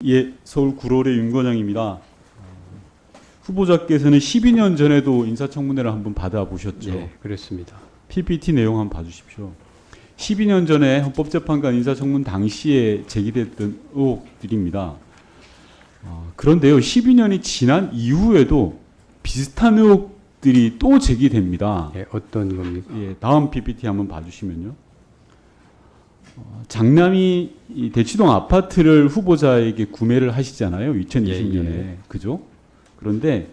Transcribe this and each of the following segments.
예, 서울 구로의 윤건영입니다. 후보자께서는 12년 전에도 인사청문회를 한번 받아보셨죠? 네, 그렇습니다. PPT 내용 한번 봐주십시오. 12년 전에 헌법재판관 인사청문 당시에 제기됐던 의혹들입니다. 그런데요, 12년이 지난 이후에도 비슷한 의혹들이 또 제기됩니다. 예, 어떤 겁니까? 예, 다음 PPT 한번 봐주시면요. 장남이 이 대치동 아파트를 후보자에게 구매를 하시잖아요. 2020년에. 예. 그죠? 그런데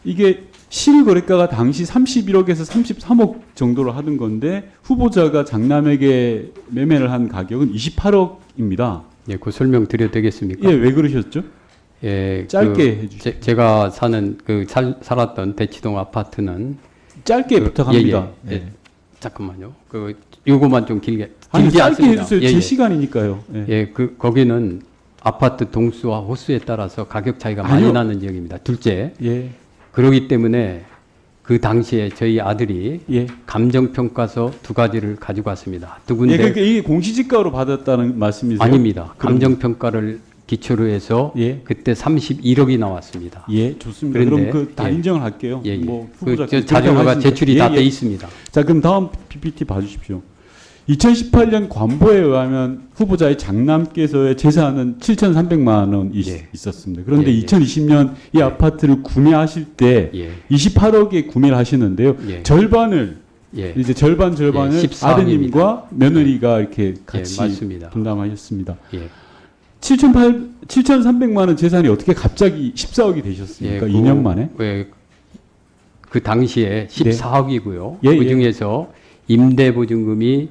이게 실거래가가 당시 31억에서 33억 정도로 하던 건데 후보자가 장남에게 매매를 한 가격은 28억입니다. 예, 그 설명 드려도 되겠습니까? 예, 왜 그러셨죠? 예, 짧게 해주시죠. 제가 사는 살았던 대치동 아파트는 짧게 부탁합니다. 예, 예. 잠깐만요. 요거만 좀 길지 짧게 않습니다. 해주세요. 예, 제 예. 시간이니까요. 예. 예, 거기는 아파트 동수와 호수에 따라서 가격 차이가 많이 아니요. 나는 지역입니다. 둘째, 예. 그러기 때문에 그 당시에 저희 아들이 예. 감정평가서 2가지를 가지고 왔습니다. 두 군데. 예, 그러니까 이게 공시지가로 받았다는 말씀이세요? 아닙니다. 그럼- 감정평가를 기초로 해서 예. 그때 31억이 나왔습니다. 예, 좋습니다. 그런데- 그럼 다 예. 인정을 할게요. 예, 예. 뭐 그 후보자 자료가 제출이 다 돼 있습니다. 자, 그럼 다음 PPT 봐주십시오. 2018년 관보에 의하면 후보자의 장남께서의 재산은 7,300만 원 예. 있었습니다. 그런데 예, 예. 2020년 이 아파트를 구매하실 때 예. 28억에 구매를 하시는데요. 예. 절반을 예. 이제 절반을 예, 14억입니다. 아드님과 며느리가 이렇게 같이 맞습니다. 분담하셨습니다. 예. 7,300만 원 재산이 어떻게 갑자기 14억이 되셨습니까? 2년 만에? 그 당시에 14억이고요. 예, 그 예. 중에서 임대보증금이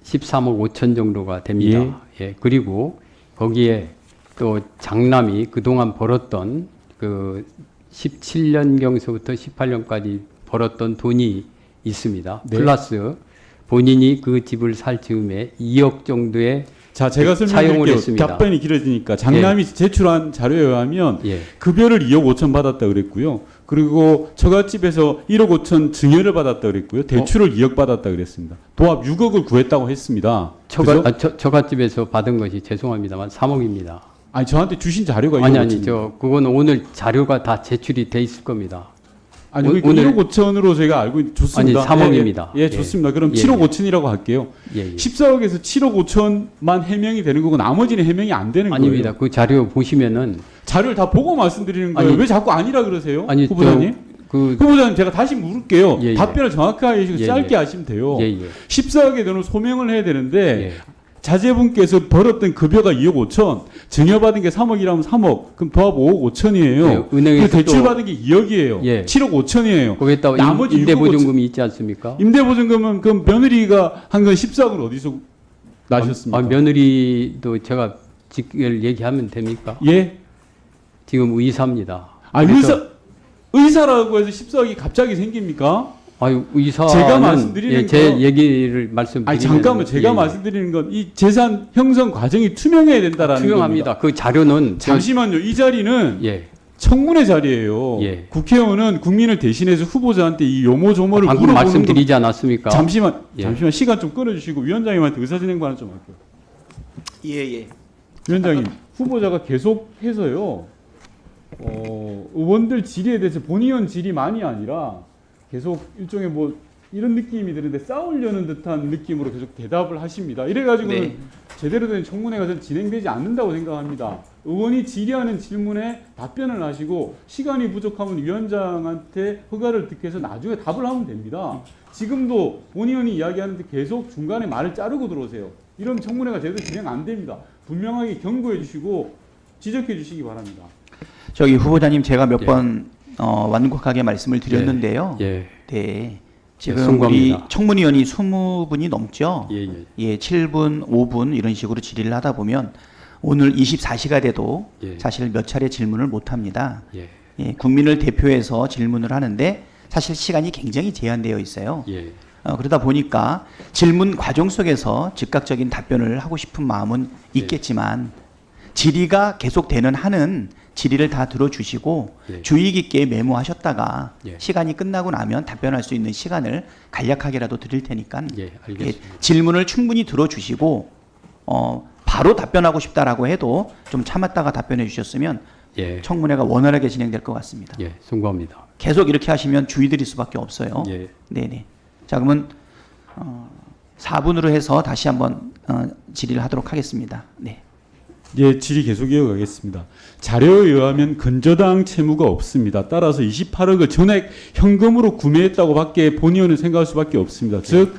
13억 5천 정도가 됩니다. 예. 그리고 거기에 또 장남이 그동안 벌었던 그 17년경서부터 18년까지 벌었던 돈이 있습니다. 네. 플러스 본인이 그 집을 살 즈음에 2억 정도의 자, 제가 사용을 설명드릴게요. 했습니다. 답변이 길어지니까 장남이 제출한 자료에 의하면 예. 급여를 2억 5천 받았다 그랬고요. 그리고 처갓집에서 1억 5천 증여를 받았다 그랬고요. 대출을 2억 받았다 그랬습니다. 도합 6억을 구했다고 했습니다. 그죠? 처갓집에서 받은 것이 죄송합니다만 3억입니다. 아니, 저한테 주신 자료가 1억 아니 5천. 그거는 오늘 자료가 다 제출이 돼 있을 겁니다. 아니, 그러니까 오늘- 1억 5천으로 제가 알고 좋습니다. 아니, 3억입니다. 예, 좋습니다. 그럼 예, 7억 예. 5천이라고 할게요. 예, 예. 14억에서 7억 5천만 해명이 되는 거고 나머지는 해명이 안 되는 아닙니다. 거예요. 그 자료 보시면은 자료를 다 보고 말씀드리는 거예요. 아니, 왜 자꾸 아니라 그러세요? 아니 후보자님? 그 후보자님, 제가 다시 물을게요. 예, 예. 답변을 정확하게 해주시고 예, 짧게 예. 하시면 돼요. 예, 예. 14억에 대한 소명을 해야 되는데 예. 자제분께서 벌었던 급여가 2억 5천, 증여받은 게 3억이라면 3억, 그럼 도합 5억 5천이에요. 예, 은행에서 대출받은 게 2억이에요. 예. 7억 5천이에요. 거기에다 나머지 6억 임대보증금이 있지 않습니까? 임대보증금은 그럼 며느리가 한 건 14억을 어디서 나셨습니까? 며느리도 제가 직을 얘기하면 됩니까? 예? 지금 의사입니다. 아, 그래서- 의사라고 해서 14억이 갑자기 생깁니까? 아유, 의사는 제가 말씀드리는 제 거- 얘기를 말씀드리면 아니, 잠깐만, 제가 말씀드리는 건 이 재산 형성 과정이 투명해야 된다라는 투명합니다. 겁니다. 그 자료는 잠시만요. 이 자리는 예. 청문회 자리예요. 예. 국회의원은 국민을 대신해서 후보자한테 이 요모조모를 방금 물어보는 말씀드리지 않았습니까? 잠시만, 예. 잠시만 시간 좀 끌어주시고 위원장님한테 의사진행 발언 좀 할게요. 예. 위원장님, 후보자가 계속해서요, 의원들 질의에 대해서 본의원 질의만이 아니라 계속 일종의 뭐 이런 느낌이 드는데 싸우려는 듯한 느낌으로 계속 대답을 하십니다. 이래가지고는 네. 제대로 된 청문회가 저는 진행되지 않는다고 생각합니다. 의원이 질의하는 질문에 답변을 하시고 시간이 부족하면 위원장한테 허가를 득해서 나중에 답을 하면 됩니다. 지금도 본의원이 이야기하는데 계속 중간에 말을 자르고 들어오세요. 이러면 청문회가 제대로 진행 안 됩니다. 분명하게 경고해 주시고 지적해 주시기 바랍니다. 저기 후보자님 제가 몇 예. 번 완곡하게 말씀을 드렸는데요. 예. 네. 지금 우리 송구합니다. 청문위원이 20분이 넘죠. 예, 예. 예, 7분, 5분 이런 식으로 질의를 하다 보면 오늘 24시가 돼도 예. 사실 몇 차례 질문을 못 합니다. 예. 예, 국민을 대표해서 질문을 하는데 사실 시간이 굉장히 제한되어 있어요. 예. 그러다 보니까 질문 과정 속에서 즉각적인 답변을 하고 싶은 마음은 있겠지만 질의가 계속되는 한은 질의를 다 들어주시고 예. 주의 깊게 메모하셨다가 예. 시간이 끝나고 나면 답변할 수 있는 시간을 간략하게라도 드릴 테니까 예, 알겠습니다. 질문을 충분히 들어주시고 바로 답변하고 싶다라고 해도 좀 참았다가 답변해 주셨으면 예, 청문회가 원활하게 진행될 것 같습니다. 예, 송구합니다. 계속 이렇게 하시면 주의 드릴 수밖에 없어요. 예, 네네. 자, 그러면 4분으로 해서 다시 한번 질의를 하도록 하겠습니다. 네. 예, 질의 계속 이어가겠습니다. 자료에 의하면 건저당 채무가 없습니다. 따라서 28억을 전액 현금으로 구매했다고 밖에 본 의원은 생각할 수밖에 없습니다. 즉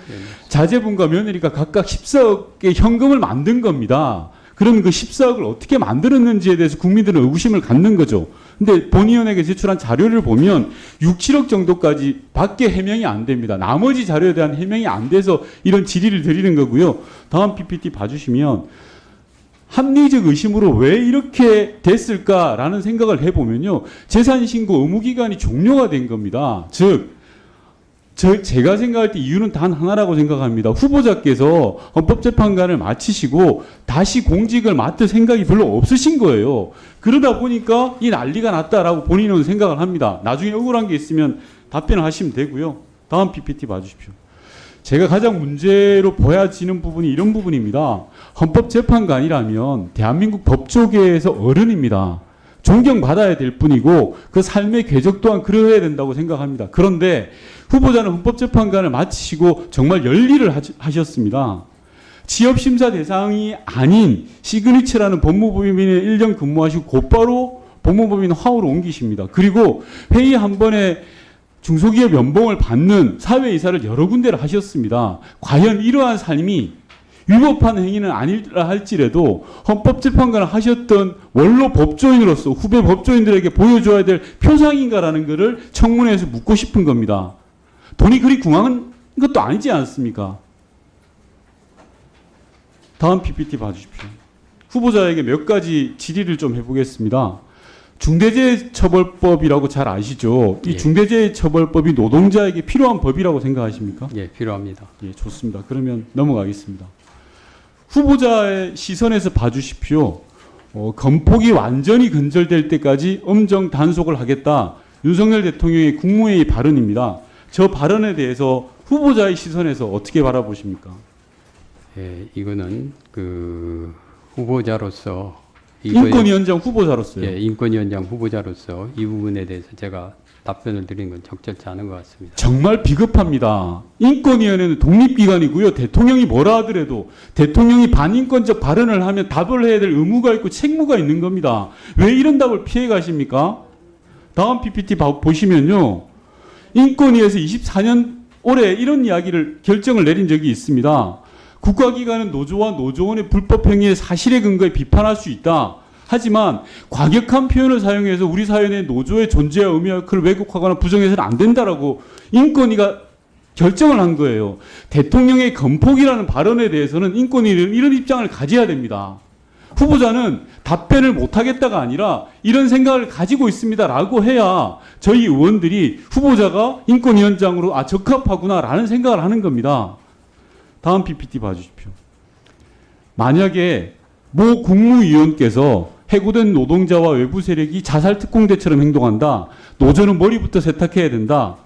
자제분과 며느리가 각각 14억의 현금을 만든 겁니다. 그러면 그 14억을 어떻게 만들었는지에 대해서 국민들은 의구심을 갖는 거죠. 근데 본의원에게 제출한 자료를 보면 6, 7억 정도까지 밖에 해명이 안 됩니다. 나머지 자료에 대한 해명이 안 돼서 이런 질의를 드리는 거고요. 다음 PPT 봐주시면 합리적 의심으로 왜 이렇게 됐을까라는 생각을 해보면요. 재산신고 의무기간이 종료가 된 겁니다. 즉, 제가 생각할 때 이유는 단 하나라고 생각합니다. 후보자께서 헌법재판관을 마치시고 다시 공직을 맡을 생각이 별로 없으신 거예요. 그러다 보니까 이 난리가 났다라고 본인은 생각을 합니다. 나중에 억울한 게 있으면 답변을 하시면 되고요. 다음 PPT 봐주십시오. 제가 가장 문제로 보여지는 부분이 이런 부분입니다. 헌법재판관이라면 대한민국 법조계에서 어른입니다. 존경받아야 될 뿐이고 그 삶의 궤적 또한 그러해야 된다고 생각합니다. 그런데 후보자는 헌법재판관을 마치시고 정말 열일을 하셨습니다. 취업심사 대상이 아닌 시그니처라는 법무법인에 1년 근무하시고 곧바로 법무법인 화우로 옮기십니다. 그리고 회의 한 번에 중소기업 연봉을 받는 사회이사를 여러 군데를 하셨습니다. 과연 이러한 삶이 위법한 행위는 아니라 할지라도 헌법재판관을 하셨던 원로 법조인으로서 후배 법조인들에게 보여줘야 될 표상인가라는 것을 청문회에서 묻고 싶은 겁니다. 돈이 그리 궁한 것도 아니지 않습니까? 다음 PPT 봐주십시오. 후보자에게 몇 가지 질의를 좀 해보겠습니다. 중대재해처벌법이라고 잘 아시죠? 이 예. 중대재해처벌법이 노동자에게 필요한 법이라고 생각하십니까? 예, 필요합니다. 예, 좋습니다. 그러면 넘어가겠습니다. 후보자의 시선에서 봐주십시오. 건폭이 완전히 근절될 때까지 엄정 단속을 하겠다. 윤석열 대통령의 국무회의 발언입니다. 저 발언에 대해서 후보자의 시선에서 어떻게 바라보십니까? 예, 이거는 그 후보자로서 인권위원장 후보자로서요. 예, 인권위원장 후보자로서 이 부분에 대해서 제가 답변을 드리는 건 적절치 않은 것 같습니다. 정말 비겁합니다. 인권위원회는 독립기관이고요. 대통령이 뭐라 하더라도 대통령이 반인권적 발언을 하면 답을 해야 될 의무가 있고 책무가 있는 겁니다. 왜 이런 답을 피해 가십니까? 다음 PPT 보시면요. 인권위에서 24년 올해 이런 이야기를 결정을 내린 적이 있습니다. 국가기관은 노조와 노조원의 불법 행위의 사실에 근거해 비판할 수 있다. 하지만 과격한 표현을 사용해서 우리 사회 내 노조의 존재와 의미와 그를 왜곡하거나 부정해서는 안 된다라고 인권위가 결정을 한 거예요. 대통령의 건폭이라는 발언에 대해서는 인권위는 이런 입장을 가져야 됩니다. 후보자는 답변을 못하겠다가 아니라 이런 생각을 가지고 있습니다라고 해야 저희 의원들이 후보자가 인권위원장으로 적합하구나라는 생각을 하는 겁니다. 다음 PPT 봐주십시오. 만약에 모 국무위원께서 해고된 노동자와 외부 세력이 자살 특공대처럼 행동한다. 노조는 머리부터 세탁해야 된다.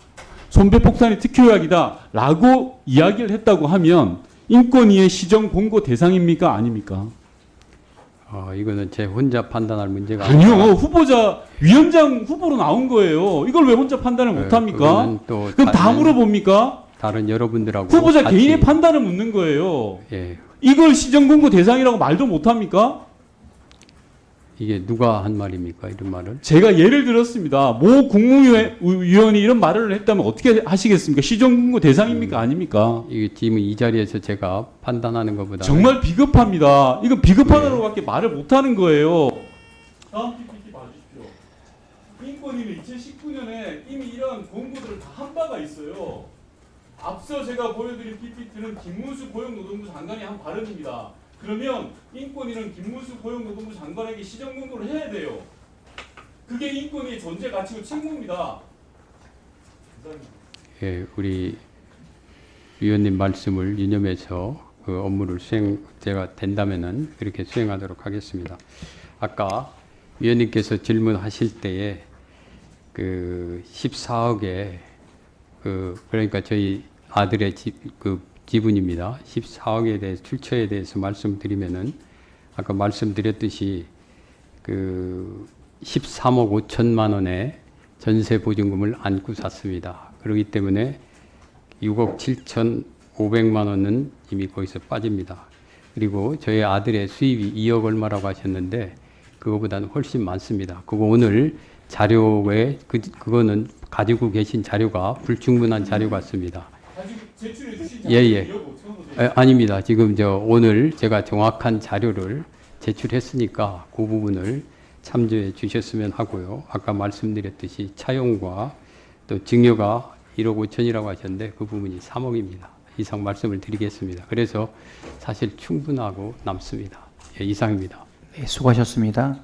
손배폭탄이 특효약이다. 라고 이야기를 했다고 하면 인권위의 시정 공고 대상입니까? 아닙니까? 이거는 제 혼자 판단할 문제가 아니요. 후보자 위원장 후보로 나온 거예요. 이걸 왜 혼자 판단을 못합니까? 그럼 다 물어봅니까? 다른 여러분들하고 후보자 같이, 개인의 판단을 묻는 거예요. 예, 이걸 시정공고 대상이라고 말도 못합니까? 이게 누가 한 말입니까? 이런 말을? 제가 예를 들었습니다. 모 국무위원이 이런 말을 했다면 어떻게 하시겠습니까? 시정공고 대상입니까? 아닙니까? 이게 지금 이 자리에서 제가 판단하는 것보다 정말 비겁합니다. 이건 비겁하다고밖에 말을 못하는 거예요. 다음 PPT 봐주십시오. 인권위는 2019년에 이미 이러한 공고들을 다 한 바가 있어요. 앞서 제가 보여드린 PPT는 김문수 고용노동부 장관이 한 발언입니다. 그러면 인권위는 김문수 고용노동부 장관에게 시정공고를 해야 돼요. 그게 인권위의 존재 가치고 책무입니다. 예, 우리 위원님 말씀을 유념해서 그 업무를 제가 된다면은 그렇게 수행하도록 하겠습니다. 아까 위원님께서 질문하실 때에 그 14억에 그러니까 저희 아들의 지분입니다. 14억에 대해서 출처에 대해서 말씀드리면은 아까 말씀드렸듯이 그 13억 5천만 원의 전세 보증금을 안고 샀습니다. 그렇기 때문에 6억 7,500만 원은 이미 거기서 빠집니다. 그리고 저희 아들의 수입이 2억 얼마라고 하셨는데 그거보다는 훨씬 많습니다. 그거 오늘 자료에 그거는 가지고 계신 자료가 불충분한 자료 같습니다. 제출해 주신 예. 아닙니다. 지금 오늘 제가 정확한 자료를 제출했으니까 그 부분을 참조해 주셨으면 하고요. 아까 말씀드렸듯이 차용과 또 증여가 1억 5천이라고 하셨는데 그 부분이 3억입니다. 이상 말씀을 드리겠습니다. 그래서 사실 충분하고 남습니다. 예, 이상입니다. 네, 수고하셨습니다.